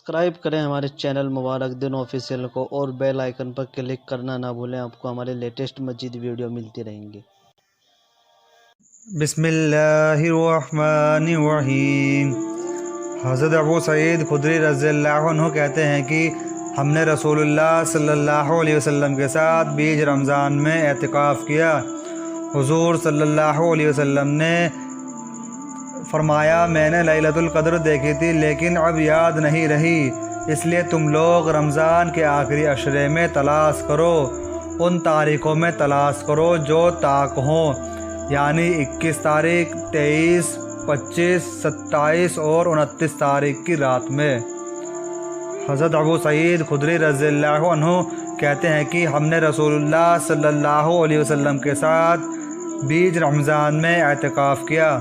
Subscribe کریں ہمارے channel مبارک دن official کو اور بیل آئیکن پر کلک کرنا نہ بھولیں، آپ کو ہمارے لیٹسٹ مزید ویڈیو ملتی رہیں گی۔ بسم اللہ الرحمن الرحیم۔ حضرت ابو سعید خدری رضی اللہ عنہ کہتے ہیں کہ ہم نے رسول اللہ صلی اللہ علیہ وسلم کے ساتھ بیج رمضان میں اعتکاف کیا۔ حضور صلی اللہ علیہ وسلم نے فرمایا، میں نے لیلۃ القدر دیکھی تھی لیکن اب یاد نہیں رہی، اس لیے تم لوگ رمضان کے آخری عشرے میں تلاش کرو، ان تاریخوں میں تلاش کرو جو طاق ہوں، یعنی 21 تاریخ، 23، 25، 27 اور 29 تاریخ کی رات میں۔ حضرت ابو سعید خدری رضی اللہ عنہ کہتے ہیں کہ ہم نے رسول اللہ صلی اللہ علیہ وسلم کے ساتھ بیج رمضان میں اعتکاف کیا۔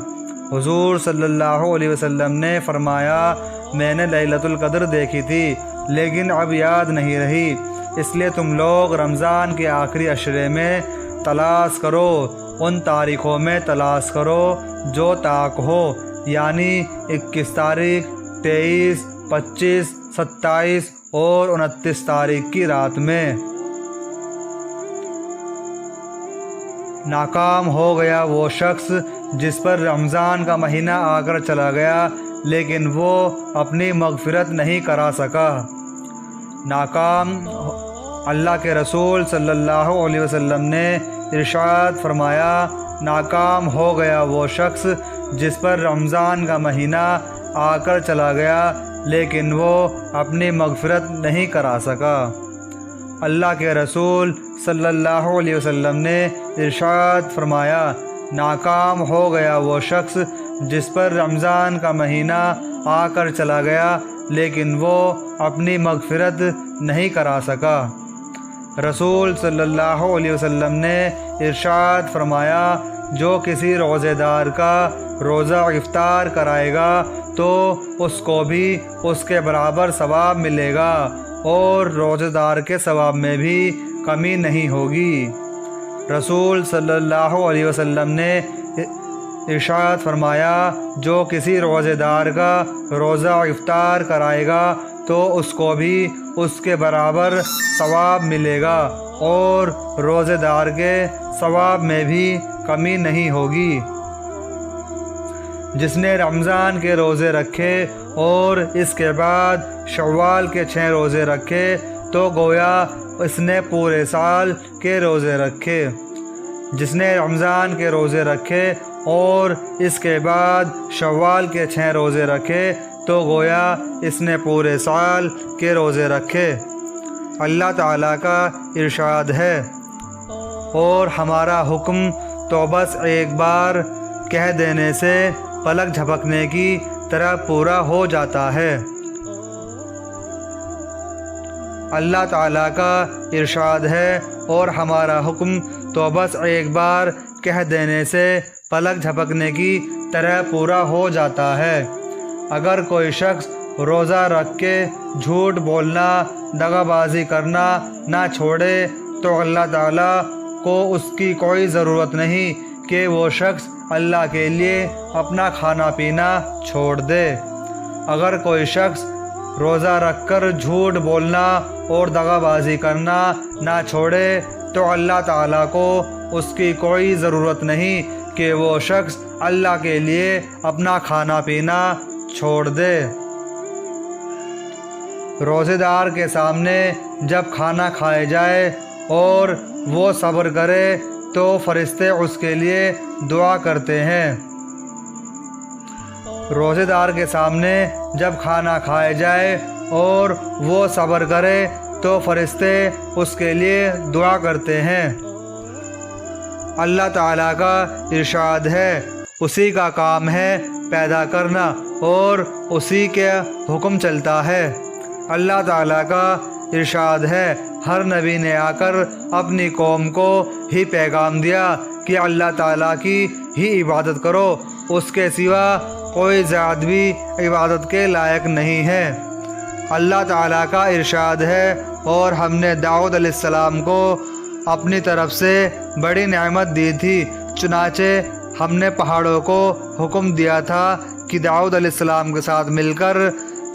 حضور صلی اللہ علیہ وسلم نے فرمایا، میں نے لیلۃ القدر دیکھی تھی لیکن اب یاد نہیں رہی، اس لیے تم لوگ رمضان کے آخری عشرے میں تلاش کرو، ان تاریخوں میں تلاش کرو جو طاق ہو، یعنی 21 تاریخ، 23، 25، 27 اور 29 تاریخ کی رات میں۔ ناکام ہو گیا وہ شخص جس پر رمضان کا مہینہ آ کر چلا گیا لیکن وہ اپنی مغفرت نہیں کرا سکا۔ ناکام اللہ کے رسول صلی اللہ علیہ وسلم نے ارشاد فرمایا، ناکام ہو گیا وہ شخص جس پر رمضان کا مہینہ آ کر چلا گیا لیکن وہ اپنی مغفرت نہیں کرا سکا۔ اللہ کے رسول صلی اللہ علیہ وسلم نے ارشاد فرمایا، ناکام ہو گیا وہ شخص جس پر رمضان کا مہینہ آ کر چلا گیا لیکن وہ اپنی مغفرت نہیں کرا سکا۔ رسول صلی اللہ علیہ وسلم نے ارشاد فرمایا، جو کسی روزے دار کا روزہ افطار کرائے گا تو اس کو بھی اس کے برابر ثواب ملے گا اور روزے دار کے ثواب میں بھی کمی نہیں ہوگی۔ رسول صلی اللہ علیہ وسلم نے ارشاد فرمایا، جو کسی روزے دار کا روزہ افطار کرائے گا تو اس کو بھی اس کے برابر ثواب ملے گا اور روزے دار کے ثواب میں بھی کمی نہیں ہوگی۔ جس نے رمضان کے روزے رکھے اور اس کے بعد شوال کے 6 روزے رکھے تو گویا اس نے پورے سال کے روزے رکھے۔ جس نے رمضان کے روزے رکھے اور اس کے بعد شوال کے 6 روزے رکھے تو گویا اس نے پورے سال کے روزے رکھے۔ اللہ تعالیٰ کا ارشاد ہے، اور ہمارا حکم تو بس ایک بار کہہ دینے سے پلک جھپکنے کی طرح پورا ہو جاتا ہے۔ اللہ تعالیٰ کا ارشاد ہے، اور ہمارا حکم تو بس ایک بار کہہ دینے سے پلک جھپکنے کی طرح پورا ہو جاتا ہے۔ اگر کوئی شخص روزہ رکھ کے جھوٹ بولنا، دغا بازی کرنا نہ چھوڑے تو اللہ تعالیٰ کو اس کی کوئی ضرورت نہیں کہ وہ شخص اللہ کے لیے اپنا کھانا پینا چھوڑ دے۔ اگر کوئی شخص روزہ رکھ کر جھوٹ بولنا اور دغا بازی کرنا نہ چھوڑے تو اللہ تعالیٰ کو اس کی کوئی ضرورت نہیں کہ وہ شخص اللہ کے لیے اپنا کھانا پینا چھوڑ دے۔ روزے دار کے سامنے جب کھانا کھائے جائے اور وہ صبر کرے تو فرشتے اس کے لیے دعا کرتے ہیں۔ روزے دار کے سامنے جب کھانا کھائے جائے اور وہ صبر کرے تو فرشتے اس کے لیے دعا کرتے ہیں۔ اللہ تعالیٰ کا ارشاد ہے، اسی کا کام ہے پیدا کرنا اور اسی کے حکم چلتا ہے۔ اللہ تعالیٰ کا ارشاد ہے، ہر نبی نے آ کر اپنی قوم کو ہی پیغام دیا کہ اللہ تعالیٰ کی ہی عبادت کرو، اس کے سوا کوئی ذات بھی عبادت کے لائق نہیں ہے۔ اللہ تعالیٰ کا ارشاد ہے، اور ہم نے داؤد علیہ السلام کو اپنی طرف سے بڑی نعمت دی تھی، چنانچہ ہم نے پہاڑوں کو حکم دیا تھا کہ داؤد علیہ السلام کے ساتھ مل کر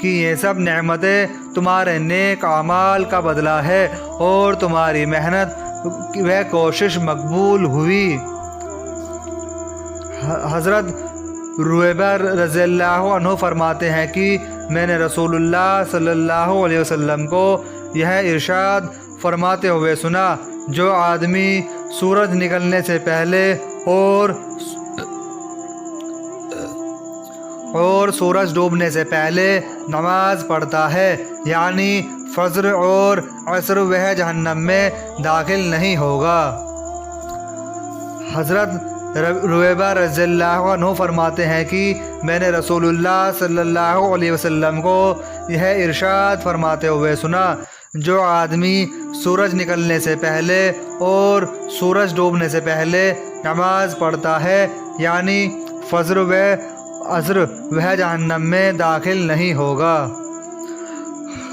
کہ یہ سب نعمتیں تمہارے نیک اعمال کا بدلہ ہے اور تمہاری محنت و کوشش مقبول ہوئی۔ حضرت رویبہ رضی اللہ عنہ فرماتے ہیں کہ میں نے رسول اللہ صلی اللہ علیہ وسلم کو یہ ارشاد فرماتے ہوئے سنا، جو آدمی سورج نکلنے سے پہلے اور سورج ڈوبنے سے پہلے نماز پڑھتا ہے، یعنی فجر اور عصر، وہ جہنم میں داخل نہیں ہوگا۔ حضرت رویبہ رضی اللہ عنہ فرماتے ہیں کہ میں نے رسول اللہ صلی اللہ علیہ وسلم کو یہ ارشاد فرماتے ہوئے سنا، جو آدمی سورج نکلنے سے پہلے اور سورج ڈوبنے سے پہلے نماز پڑھتا ہے، یعنی فجر و عصر، وہ جہنم میں داخل نہیں ہوگا۔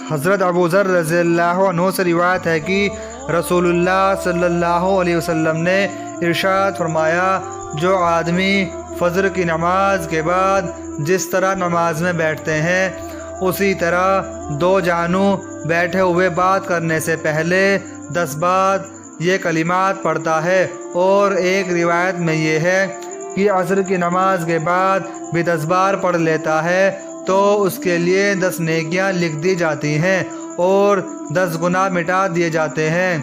حضرت ابو ذر رضی اللہ عنہ سے روایت ہے کہ رسول اللہ صلی اللہ علیہ وسلم نے ارشاد فرمایا، جو آدمی فجر کی نماز کے بعد جس طرح نماز میں بیٹھتے ہیں، اسی طرح دو جانوں بیٹھے ہوئے بات کرنے سے پہلے 10 بار یہ کلمات پڑھتا ہے، اور ایک روایت میں یہ ہے کہ عصر کی نماز کے بعد بھی 10 بار پڑھ لیتا ہے تو اس کے لیے 10 نیکیاں لکھ دی جاتی ہیں اور 10 گناہ مٹا دیے جاتے ہیں،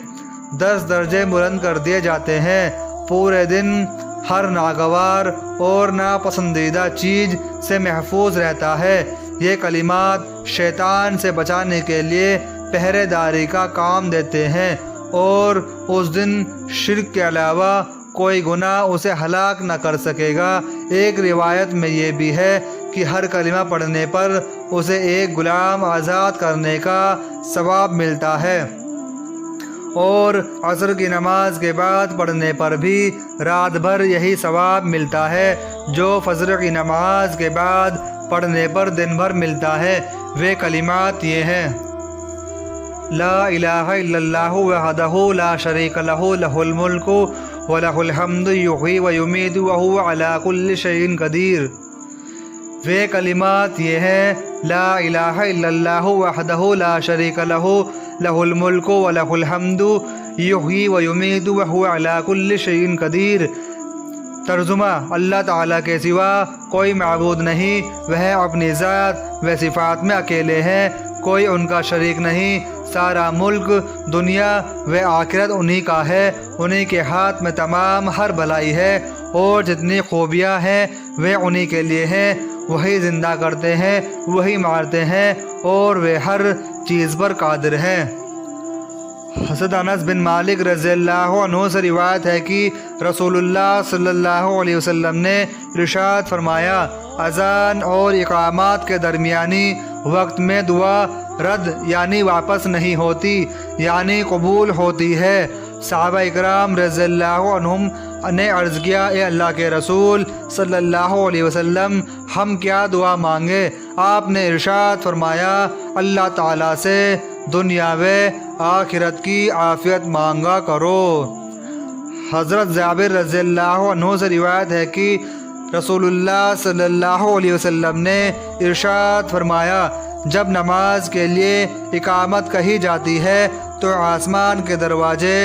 10 درجے بلند کر دیے جاتے ہیں۔ پورے دن ہر ناگوار اور ناپسندیدہ چیز سے محفوظ رہتا ہے۔ یہ کلمات شیطان سے بچانے کے لیے پہرے داری کا کام دیتے ہیں، اور اس دن شرک کے علاوہ کوئی گناہ اسے ہلاک نہ کر سکے گا۔ ایک روایت میں یہ بھی ہے کہ ہر کلمہ پڑھنے پر اسے ایک غلام آزاد کرنے کا ثواب ملتا ہے، اور عصر کی نماز کے بعد پڑھنے پر بھی رات بھر یہی ثواب ملتا ہے جو فجر کی نماز کے بعد پڑھنے پر دن بھر ملتا ہے۔ وہ کلمات یہ ہیں: لا الہ الا اللہ وحدہ لا شریک لہ، لہ الملک ولہ الحمد یحیی ویمیت وہو علی کل شیء قدیر۔ وہ کلمات یہ ہیں: لا الہ الا اللہ وحدہ لا شریک لہ، لہ الملک ولہ الحمد یحیی ویمیت وہو علی کل شیء قدیر۔ ترجمہ: اللہ تعالیٰ کے سوا کوئی معبود نہیں، وہ اپنی ذات و صفات میں اکیلے ہیں، کوئی ان کا شریک نہیں۔ سارا ملک، دنیا و آخرت انہی کا ہے، انہی کے ہاتھ میں تمام ہر بھلائی ہے، اور جتنی خوبیاں ہیں وہ انہی کے لیے ہیں۔ وہی زندہ کرتے ہیں، وہی مارتے ہیں، اور وہ ہر چیز پر قادر ہیں۔ حضرت انس بن مالک رضی اللہ عنہ سے روایت ہے کہ رسول اللہ صلی اللہ علیہ وسلم نے ارشاد فرمایا، اذان اور اقامات کے درمیانی وقت میں دعا رد یعنی واپس نہیں ہوتی، یعنی قبول ہوتی ہے۔ صحابہ اکرام رضی اللہ عنہم نے عرض کیا، اے اللہ کے رسول صلی اللہ علیہ وسلم، ہم کیا دعا مانگے؟ آپ نے ارشاد فرمایا، اللہ تعالیٰ سے دنیا و آخرت کی عافیت مانگا کرو۔ حضرت جابر رضی اللہ عنہ سے روایت ہے کہ رسول اللہ صلی اللہ علیہ وسلم نے ارشاد فرمایا، جب نماز کے لیے اقامت کہی جاتی ہے تو آسمان کے دروازے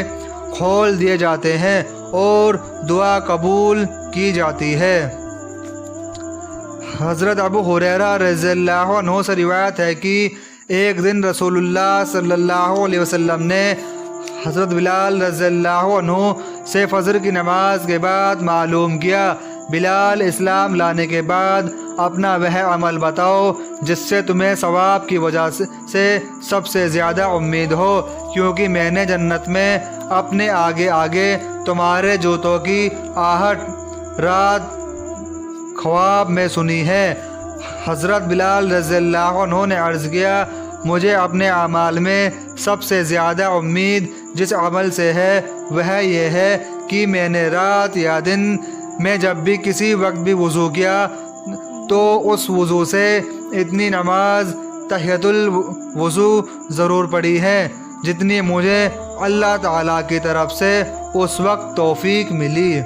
کھول دیے جاتے ہیں اور دعا قبول کی جاتی ہے۔ حضرت ابو ہریرہ رضی اللہ عنہ سے روایت ہے کہ ایک دن رسول اللہ صلی اللہ علیہ وسلم نے حضرت بلال رضی اللہ عنہ سے فجر کی نماز کے بعد معلوم کیا، بلال، اسلام لانے کے بعد اپنا وہ عمل بتاؤ جس سے تمہیں ثواب کی وجہ سے سب سے زیادہ امید ہو، کیونکہ میں نے جنت میں اپنے آگے آگے تمہارے جوتوں کی آہٹ رات خواب میں سنی ہے۔ حضرت بلال رضی اللہ عنہ نے عرض کیا، مجھے اپنے اعمال میں سب سے زیادہ امید جس عمل سے ہے وہ یہ ہے کہ میں نے رات یا دن میں جب بھی کسی وقت بھی وضو کیا تو اس وضو سے اتنی نماز تحیۃ الوضو ضرور پڑھی ہے جتنی مجھے اللہ تعالیٰ کی طرف سے اس وقت توفیق ملی۔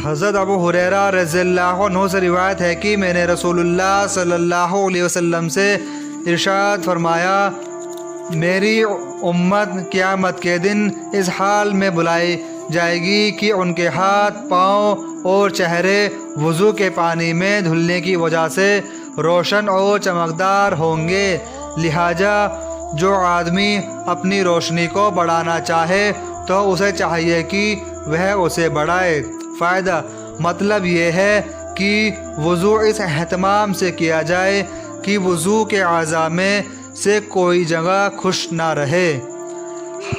حضرت ابو ہریرہ رضی اللہ عنہ سے روایت ہے کہ میں نے رسول اللہ صلی اللہ علیہ وسلم سے ارشاد فرمایا، میری امت قیامت کے دن اس حال میں بلائی جائے گی کہ ان کے ہاتھ، پاؤں اور چہرے وضو کے پانی میں دھلنے کی وجہ سے روشن اور چمکدار ہوں گے۔ لہٰذا جو آدمی اپنی روشنی کو بڑھانا چاہے تو اسے چاہیے کہ وہ اسے بڑھائے۔ فائدہ مطلب یہ ہے کہ وضو اس اہتمام سے کیا جائے کہ وضو کے اعضاء میں سے کوئی جگہ خشک نہ رہے۔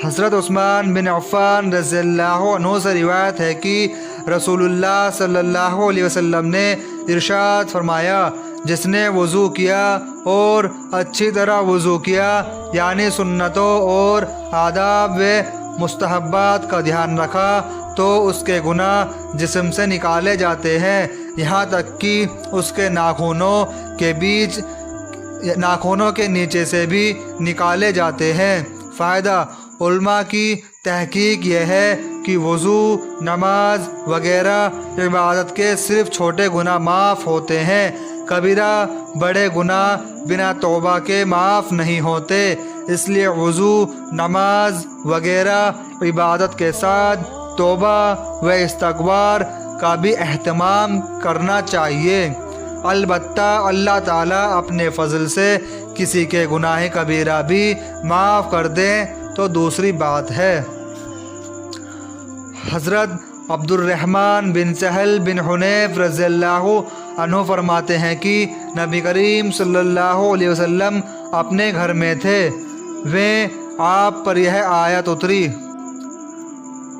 حضرت عثمان بن عفان رضی اللہ عنہ سے روایت ہے کہ رسول اللہ صلی اللہ علیہ وسلم نے ارشاد فرمایا، جس نے وضو کیا اور اچھی طرح وضو کیا، یعنی سنتوں اور آداب و مستحبات کا دھیان رکھا، تو اس کے گناہ جسم سے نکالے جاتے ہیں، یہاں تک کہ اس کے ناخنوں کے نیچے سے بھی نکالے جاتے ہیں۔ فائدہ علماء کی تحقیق یہ ہے کہ وضو، نماز وغیرہ عبادت کے صرف چھوٹے گناہ معاف ہوتے ہیں، کبیرہ بڑے گناہ بنا توبہ کے معاف نہیں ہوتے۔ اس لیے وضو، نماز وغیرہ عبادت کے ساتھ توبہ و استغفار کا بھی اہتمام کرنا چاہیے۔ البتہ اللہ تعالیٰ اپنے فضل سے کسی کے گناہ کبیرہ بھی معاف کر دیں تو دوسری بات ہے۔ حضرت عبد الرحمن بن سہل بن حنیف رضی اللہ عنہ فرماتے ہیں کہ نبی کریم صلی اللہ علیہ وسلم اپنے گھر میں تھے، آپ پر یہ آیت اتری،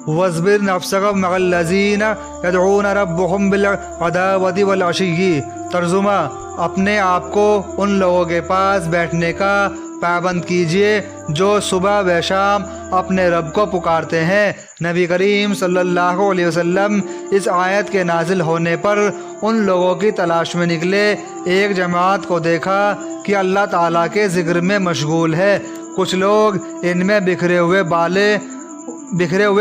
وَاصْبِرْ نَفْسَكَ مَعَ الَّذِينَ يَدْعُونَ رَبَّهُمْ بِالْغَدَاوَةِ وَالْعَشِيِّ۔ ترجمہ، اپنے آپ کو ان لوگوں کے پاس بیٹھنے کا پابند کیجیے جو صبح و شام اپنے رب کو پکارتے ہیں۔ نبی کریم صلی اللہ علیہ وسلم اس آیت کے نازل ہونے پر ان لوگوں کی تلاش میں نکلے۔ ایک جماعت کو دیکھا کہ اللہ تعالیٰ کے ذکر میں مشغول ہے، کچھ لوگ ان میں بکھرے ہوئے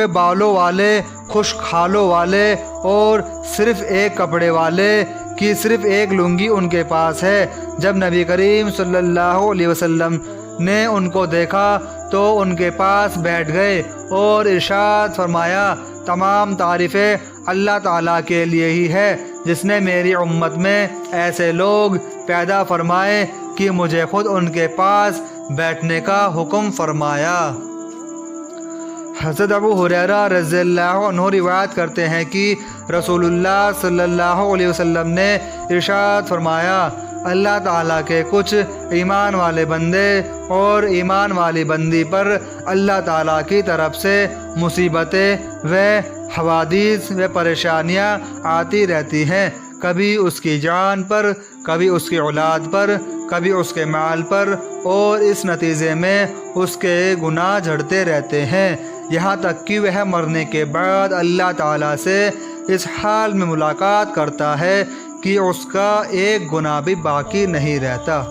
بالوں والے، خشک کھالوں والے اور صرف ایک کپڑے والے کی صرف ایک لنگی ان کے پاس ہے۔ جب نبی کریم صلی اللہ علیہ وسلم نے ان کو دیکھا تو ان کے پاس بیٹھ گئے اور ارشاد فرمایا، تمام تعریفیں اللہ تعالیٰ کے لیے ہی ہے جس نے میری امت میں ایسے لوگ پیدا فرمائے کہ مجھے خود ان کے پاس بیٹھنے کا حکم فرمایا۔ حضرت ابو ہریرہ رضی اللہ عنہ روایت کرتے ہیں کہ رسول اللہ صلی اللہ علیہ وسلم نے ارشاد فرمایا، اللہ تعالیٰ کے کچھ ایمان والے بندے اور ایمان والی بندی پر اللہ تعالیٰ کی طرف سے مصیبتیں و حوادث و پریشانیاں آتی رہتی ہیں، کبھی اس کی جان پر، کبھی اس کی اولاد پر، کبھی اس کے مال پر، اور اس نتیجے میں اس کے گناہ جھڑتے رہتے ہیں، یہاں تک کہ وہ مرنے کے بعد اللہ تعالیٰ سے اس حال میں ملاقات کرتا ہے کہ اس کا ایک گناہ بھی باقی نہیں رہتا۔